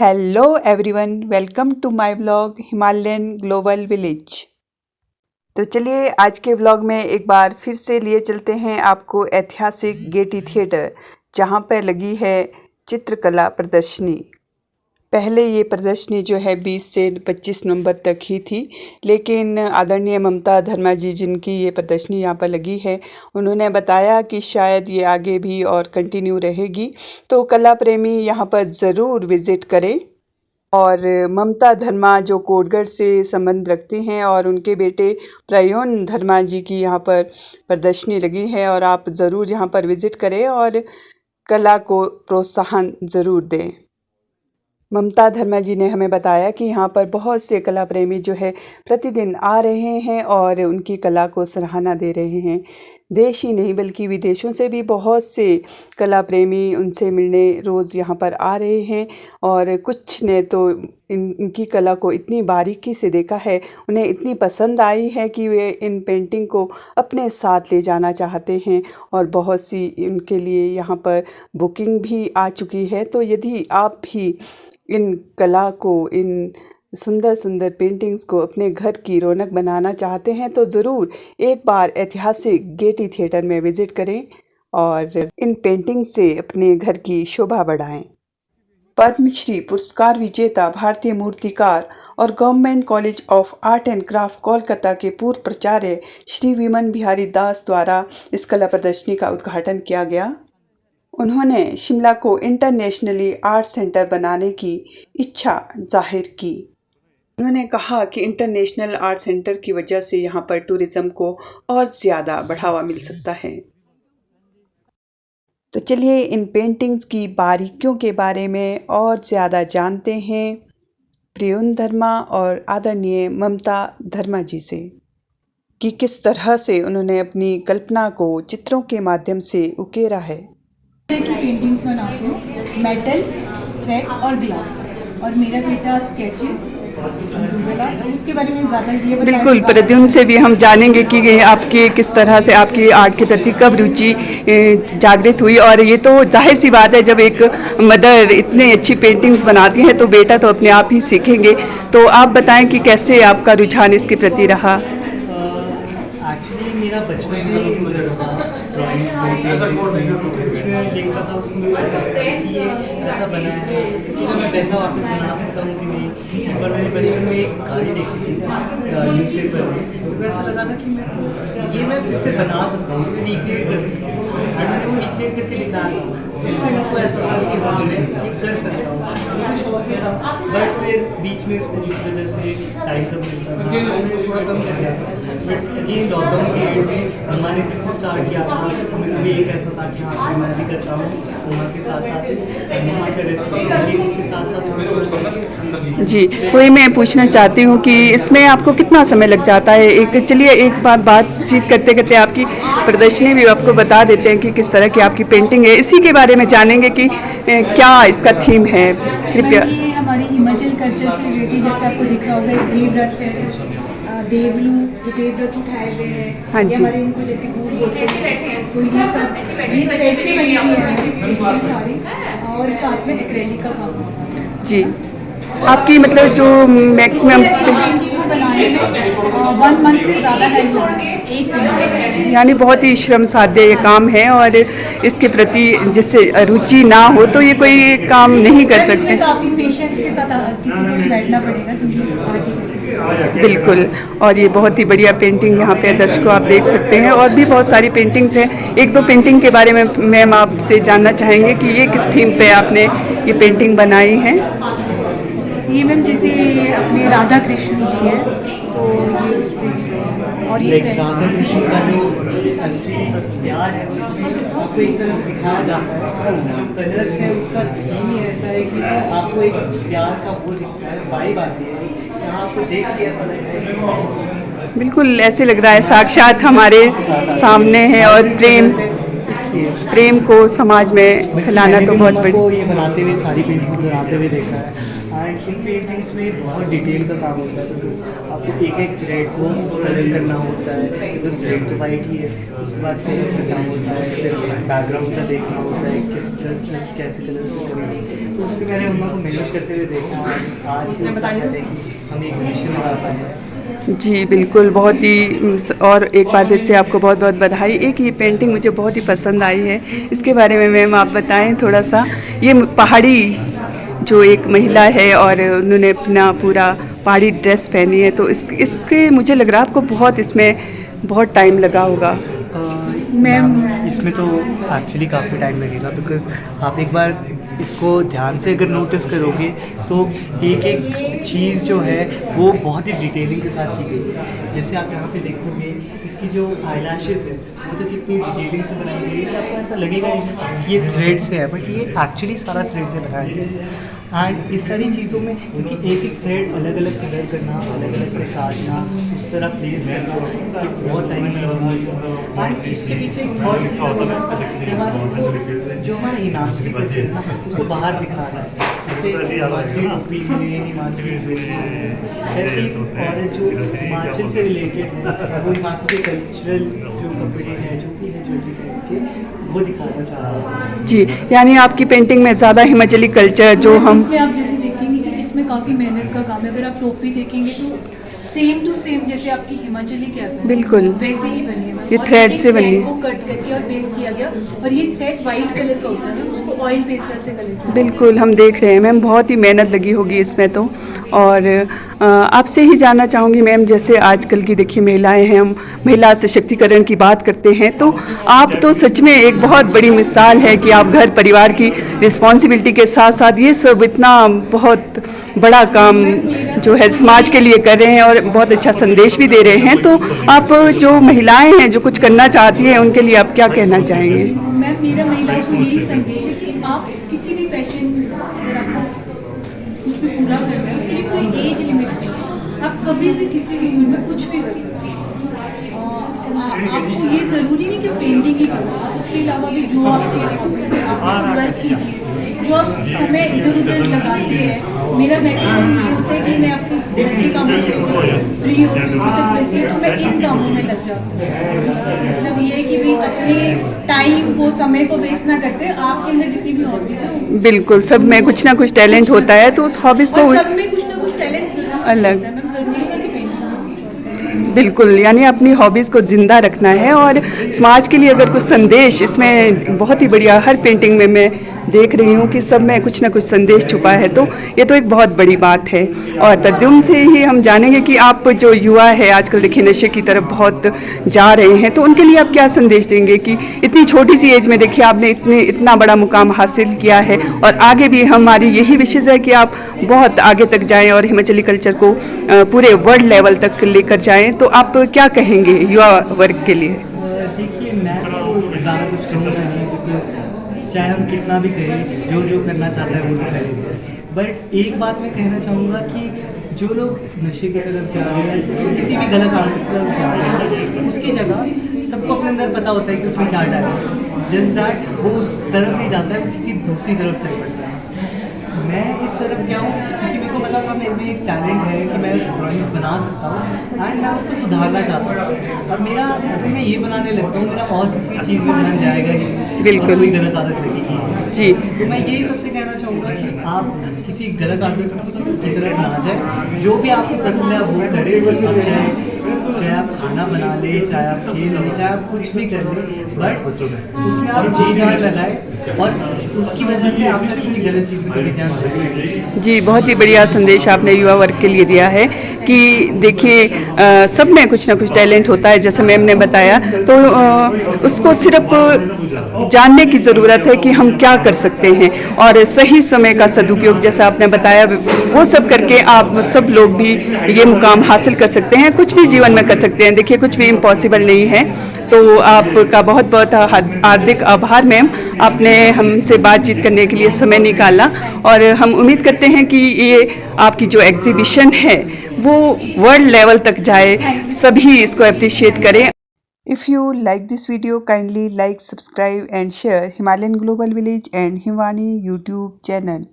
Hello everyone, welcome to my vlog Himalayan global village. तो चलिए आज के व्लॉग में एक बार फिर से लिए चलते हैं आपको ऐतिहासिक गेटी थिएटर, जहां पर लगी है चित्रकला प्रदर्शनी। पहले ये प्रदर्शनी जो है 20 से 25 नवंबर तक ही थी, लेकिन आदरणीय ममता धर्मा जी जिनकी ये प्रदर्शनी यहाँ पर लगी है, उन्होंने बताया कि शायद ये आगे भी और कंटिन्यू रहेगी, तो कला प्रेमी यहाँ पर ज़रूर विज़िट करें। और ममता धर्मा जो कोटगढ़ से संबंध रखती हैं और उनके बेटे प्रयोन धर्मा जी की यहाँ पर प्रदर्शनी लगी है, और आप ज़रूर यहाँ पर विज़िट करें और कला को प्रोत्साहन ज़रूर दें। ममता धर्मा जी ने हमें बताया कि यहाँ पर बहुत से कला प्रेमी जो है प्रतिदिन आ रहे हैं और उनकी कला को सराहना दे रहे हैं। देश ही नहीं बल्कि विदेशों से भी बहुत से कला प्रेमी उनसे मिलने रोज़ यहाँ पर आ रहे हैं, और कुछ ने तो इनकी कला को इतनी बारीकी से देखा है, उन्हें इतनी पसंद आई है कि वे इन पेंटिंग को अपने साथ ले जाना चाहते हैं, और बहुत सी इनके लिए यहाँ पर बुकिंग भी आ चुकी है। तो यदि आप भी इन कला को, इन सुंदर सुंदर पेंटिंग्स को अपने घर की रौनक बनाना चाहते हैं, तो ज़रूर एक बार ऐतिहासिक गेटी थिएटर में विज़िट करें और इन पेंटिंग से अपने घर की शोभा बढ़ाएं। पद्मश्री पुरस्कार विजेता भारतीय मूर्तिकार और government college of art and craft Kolkata के पूर्व प्राचार्य श्री विमन बिहारी दास द्वारा इस कला प्रदर्शनी का उद्घाटन किया गया। उन्होंने शिमला को इंटरनेशनली आर्ट सेंटर बनाने की इच्छा जाहिर की। उन्होंने कहा कि इंटरनेशनल आर्ट सेंटर की वजह से यहाँ पर टूरिज्म को और ज़्यादा बढ़ावा मिल सकता है। तो चलिए इन पेंटिंग्स की बारीकियों के बारे में और ज़्यादा जानते हैं प्रयोन धर्मा और आदरणीय ममता धर्मा जी से, कि किस तरह से उन्होंने अपनी कल्पना को चित्रों के माध्यम से उकेरा है। की पेंटिंग्स बनाती हूँ, मेटल, थ्रेड और ग्लास, और मेरा बेटा स्केचेस, उसके बारे में ज़्यादा ये बिल्कुल, प्रद्युम्न से भी हम जानेंगे कि आपकी किस तरह से आपकी आर्ट के प्रति कब रुचि जागृत हुई। और ये तो जाहिर सी बात है, जब एक मदर इतनी अच्छी पेंटिंग्स बनाती है तो बेटा तो अपने आप ही सीखेंगे। तो आप बताएं कि कैसे आपका रुझान इसके प्रति रहा। एक्चुअली मेरा बचपन से ही ड्राइंग्स देखता था, उसको मुझे ऐसा लगता है कि ये ऐसा बना है, इसको मैं पैसा वापस बना सकता हूँ कि नहीं। पर मैंने बचपन में एक गाड़ी देखी थी न्यूज़पेपर में, तो ऐसा लगा था कि मैं फिर से बना सकता हूँ, मैं रिक्रिएट कर सकता हूँ, और मैंने वो रिक्रिएट करके निकाला। उससे मेरे को ऐसा लगा कि हाँ मैं ये कर सकता हूँ, मुझे शौक भी था। बट फिर बीच में स्कूल की वजह से टाइम कम मिलता था, मैंने थोड़ा कम कर दिया था। बट अगेन लॉकडाउन के एंड में हमने फिर से स्टार्ट किया था। मेरे भी एक ऐसा था कि हाँ मैं भी करता हूँ, मम्मा के साथ साथ मम्मा कर रहे थे, उसके साथ साथ जी, वही मैं पूछना चाहती हूँ कि इसमें आपको कितना समय लग जाता है। एक चलिए एक बार बातचीत करते करते आपकी प्रदर्शनी भी आपको बता देते हैं कि किस तरह की आपकी पेंटिंग है, इसी के बारे में जानेंगे कि क्या इसका थीम है। कृपया। ये हमारी हिमाचल कल्चर से रिलेटेड, जैसे आपको दिख रहा होगा, एक देवव्रत है, देवलू जो देवव्रत उठाए हुए हैं, हाँ जी। हमारे इनको जैसे गुड़ बोलते हैं, तो ये सब ये थ्रेड से बनी हुई है सारी, और साथ में एक्रेलिक का काम। जी, आपकी मतलब जो मैक्सिमम पेंटिंग को बनाने में 1 मंथ से ज़्यादा टाइम लगा है, एक महीने, यानी बहुत ही श्रम साध्य ये काम है, और इसके प्रति जिससे रुचि ना हो तो ये कोई काम नहीं कर सकते। काफ़ी पेशेंस के साथ किसी को बैठना पड़ेगा, क्योंकि बिल्कुल, और ये बहुत ही बढ़िया पेंटिंग यहाँ पे दर्शकों आप देख सकते हैं, और भी बहुत सारी पेंटिंग्स हैं। एक दो पेंटिंग के बारे में मैम आपसे जानना चाहेंगे कि ये किस थीम पे आपने ये पेंटिंग बनाई है। ये मैम जैसे अपने राधा कृष्ण जी है, तो ये उस पर, और ये राधा कृष्ण का जो असली प्यार है उसमें आपको एक तरह से दिखाया जाता है। जो कलर्स है उसका थीम ही ऐसा है कि आपको एक प्यार का वो दिखता है, वाइब आती है, यहाँ आपको देख के ऐसा लगता है बिल्कुल ऐसे लग रहा है साक्षात हमारे सामने है, और प्रेम को समाज में फैलाना तो बहुत बड़ी। ये बनाते हुए सारी पेंटिंग बनाते हुए देखा है, एंड इन पेंटिंग्स में बहुत डिटेल का काम होता है, बिकॉज आपको एक एक थ्रेड को कलर करना होता है। तो थ्रेड तो वाइट ही है, उसके बाद कलर करना होता है, फिर बैकग्राउंड का देखना होता है कैसे कलर से करना है। तो उस पर मैंने उन लोगों को मेहनत करते हुए देखा, आज हम एग्जीबिशन लगा पाए हैं। जी बिल्कुल, बहुत ही और एक बार फिर से आपको बहुत बहुत बधाई। एक ये पेंटिंग मुझे बहुत ही पसंद आई है, इसके बारे में मैम आप बताएं थोड़ा सा। ये पहाड़ी जो एक महिला है और उन्होंने अपना पूरा पहाड़ी ड्रेस पहनी है, तो इसके मुझे लग रहा है आपको बहुत इसमें बहुत टाइम लगा होगा। मैम इसमें तो एक्चुअली काफ़ी टाइम लगेगा, बिकॉज आप एक बार इसको ध्यान से अगर नोटिस करोगे तो एक एक चीज़ जो है वो बहुत ही डिटेलिंग के साथ की गई है। जैसे आप यहाँ पे देखोगे इसकी जो आईलैशेस है वो तो कितनी डिटेलिंग से बनाई गई है कि आपको ऐसा लगेगा नहीं कि ये थ्रेड से है, बट ये एक्चुअली सारा थ्रेड से लगाया गया है। एंड इस सारी चीज़ों में क्योंकि एक एक थ्रेड अलग अलग कलर करना, अलग अलग से काटना, उस तरह प्लेस करना कि बहुत टाइम लगेगा। एंड इसके पीछे एक और जो हमारा हिमाचली कल्चर है ना उसको बाहर दिखाना है। जैसे हिमाचली टोपी में हिमाचली ऐसे ही और जो हिमाचल से रिलेटेड है वो हिमाचल के कल्चरल जो कपड़े हैं जो भी है ज्वेलरी पहन के वो दिखाना चाह रहा है। जी, यानी आपकी पेंटिंग में ज़्यादा हिमाचली कल्चर जो हम इसमें आप जैसे देखेंगे कि इसमें काफ़ी मेहनत का काम है। अगर आप टोपी देखेंगे तो सेम टू सेम जैसे आपकी हिमाचली कैप है बिल्कुल वैसे ही बनी है। ये और थ्रेड एक से बनी थ्रेड को कट करके और पेस्ट किया गया, और ये थ्रेड वाइट कलर का होता है ना, उसको ऑयल पेस्टल से कलर किया। बिल्कुल हम देख रहे हैं मैम, बहुत ही मेहनत लगी होगी इसमें तो। और आपसे ही जानना चाहूँगी मैम, जैसे आजकल की देखिए महिलाएं हैं, हम महिला सशक्तिकरण की बात करते हैं, तो आप तो सच में एक बहुत बड़ी मिसाल है कि आप घर परिवार की रिस्पॉन्सिबिलिटी के साथ साथ ये सब इतना बहुत बड़ा काम जो है समाज के लिए कर रहे हैं और बहुत अच्छा संदेश भी दे रहे हैं। तो आप जो महिलाएं हैं जो कुछ करना चाहती हैं उनके लिए आप क्या कहना चाहेंगे? मैम मेरा महिलाओं को यही संदेश है कि आप किसी भी पैशन अगर आपको कुछ भी पूरा करना है उसके लिए कोई एज लिमिट नहीं है। आप कभी भी किसी भी उम्र में कुछ भी कर सकते हैं। आपको ये ज़रूरी नहीं कि पेंटिंग ही करना, आप उसके अलावा भी जो आपके हॉबीज है आप वर्क कीजिए, जो आप समय इधर उधर लगाते हैं। मेरा मैक्सिमम ये होता है कि मैं आपके घर के कामों से फ्री होती हूँ, फुर्सत मिलती है तो मैं इन कामों में लग जाती हूँ। मतलब ये है कि भाई अपने टाइम को समय को वेस्ट ना करते, आपके अंदर जितनी भी हॉबीज है बिल्कुल, सब में कुछ ना कुछ टैलेंट होता है, तो उस हॉबीज़ को सब में कुछ ना कुछ टैलेंट जरूर अलग है। मैम जरूरी नहीं कि पेंटिंग बिल्कुल, यानी अपनी हॉबीज़ को ज़िंदा रखना है और समाज के लिए अगर कुछ संदेश इसमें बहुत ही बढ़िया, हर पेंटिंग में मैं देख रही हूँ कि सब में कुछ ना कुछ संदेश छुपा है, तो ये तो एक बहुत बड़ी बात है। और तर्जुम से ही हम जानेंगे कि आप जो युवा है आजकल देखिए नशे की तरफ बहुत जा रहे हैं, तो उनके लिए आप क्या संदेश देंगे कि इतनी छोटी सी एज में देखिए आपने इतना बड़ा मुकाम हासिल किया है और आगे भी हमारी यही विशेष है कि आप बहुत आगे तक जाएं और हिमाचली कल्चर को पूरे वर्ल्ड लेवल तक लेकर जाएं, तो आप क्या कहेंगे युवा वर्ग के लिए? देखिए मैं तो ज़्यादा कुछ कहूँगा नहीं, बिकॉज चाहे हम कितना भी कहें, जो करना चाहता है वो तो करेंगे। बट एक बात मैं कहना चाहूँगा कि जो लोग नशे की तरफ जा रहे हैं, किसी भी गलत आदत की तरफ जा रहे हैं, उसकी जगह सबको अपने अंदर पता होता है कि उसमें क्या डालना है। जस्ट दैट वो उस तरफ नहीं जाता है, वो किसी दूसरी तरफ चल पड़ता है। मैं इस तरफ क्या हूँ क्योंकि मेरे को पता था मेरे में एक टैलेंट है कि मैं ड्राइंग्स बना सकता हूँ एंड मैं उसको सुधारना चाहता हूँ। और मेरा अगर मैं ये बनाने लगता हूँ मेरा और किसी भी चीज़ में ध्यान जाएगा ही, बिल्कुल कोई गलत आदत लगेगी जी। तो मैं यही सबसे कहना चाहूँगा कि आप किसी गलत आदत की तरफ ना जाए, जो भी आपको पसंद है आप वो करें। चाहे आप खाना बना ले, चाहे आप खेल ले, चाहे आप कुछ भी कर ले, बट उसमें आप जी जान लगाए और उसकी वजह से आपका किसी गलत चीज़ में कभी ध्यान रखें। जी, बहुत ही बढ़िया संदेश आपने युवा वर्ग के लिए दिया है कि देखिए सब में कुछ ना कुछ टैलेंट होता है, जैसे मैम ने बताया, तो उसको सिर्फ जानने की ज़रूरत है कि हम क्या कर सकते हैं और सही समय का सदुपयोग जैसा आपने बताया वो सब करके आप सब लोग भी ये मुकाम हासिल कर सकते हैं, कुछ भी जीवन में कर सकते हैं। देखिए कुछ भी इम्पॉसिबल नहीं है। तो आपका बहुत बहुत हार्दिक आभार मैम, आपने हमसे बातचीत करने के लिए समय निकाला और हम उम्मीद करते हैं कि ये आपकी जो एग्जीबिशन है वो वर्ल्ड लेवल तक जाए, सभी इसको अप्रिशिएट करें। If you like this video, kindly like, subscribe and share Himalayan Global Village and Himwani YouTube channel.